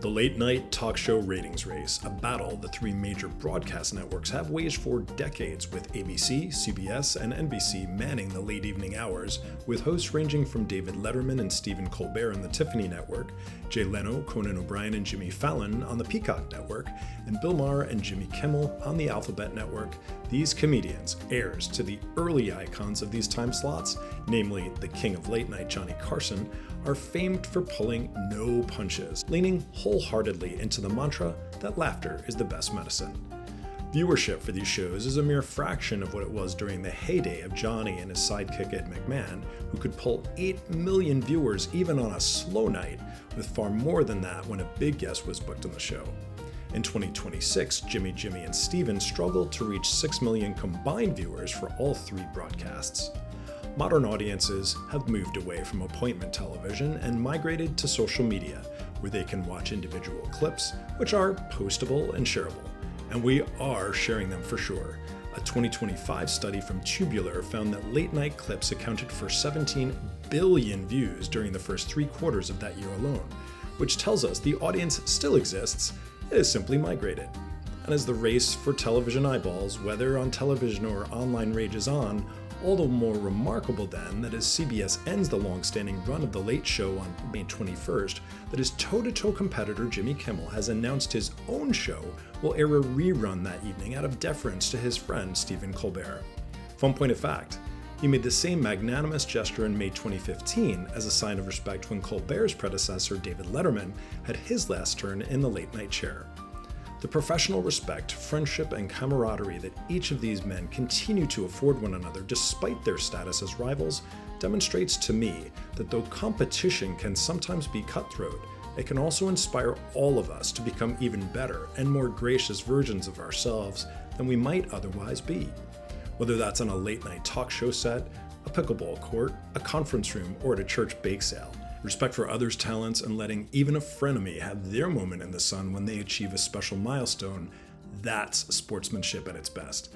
The late night talk show ratings race, a battle the three major broadcast networks have waged for decades, with ABC, CBS, and NBC manning the late evening hours, with hosts ranging from David Letterman and Stephen Colbert on the Tiffany Network, Jay Leno, Conan O'Brien, and Jimmy Fallon on the Peacock Network, and Bill Maher and Jimmy Kimmel on the Alphabet Network. These comedians, heirs to the early icons of these time slots, namely the king of late night Johnny Carson, are famed for pulling no punches, leaning wholeheartedly into the mantra that laughter is the best medicine. Viewership for these shows is a mere fraction of what it was during the heyday of Johnny and his sidekick Ed McMahon, who could pull 8 million viewers even on a slow night, with far more than that when a big guest was booked on the show. In 2026, Jimmy, and Stephen struggled to reach 6 million combined viewers for all three broadcasts. Modern audiences have moved away from appointment television and migrated to social media, where they can watch individual clips, which are postable and shareable. And we are sharing them for sure. A 2025 study from Tubular found that late-night clips accounted for 17 billion views during the first 3 quarters of that year alone, which tells us the audience still exists, it has simply migrated. And as the race for television eyeballs, whether on television or online, rages on, all the more remarkable then that as CBS ends the long-standing run of The Late Show on May 21st, that his toe-to-toe competitor Jimmy Kimmel has announced his own show will air a rerun that evening out of deference to his friend Stephen Colbert. Fun point of fact, he made the same magnanimous gesture in May 2015 as a sign of respect when Colbert's predecessor David Letterman had his last turn in the late-night chair. The professional respect, friendship, and camaraderie that each of these men continue to afford one another despite their status as rivals demonstrates to me that though competition can sometimes be cutthroat, it can also inspire all of us to become even better and more gracious versions of ourselves than we might otherwise be. Whether that's on a late-night talk show set, a pickleball court, a conference room, or at a church bake sale. Respect for others' talents and letting even a frenemy have their moment in the sun when they achieve a special milestone, that's sportsmanship at its best.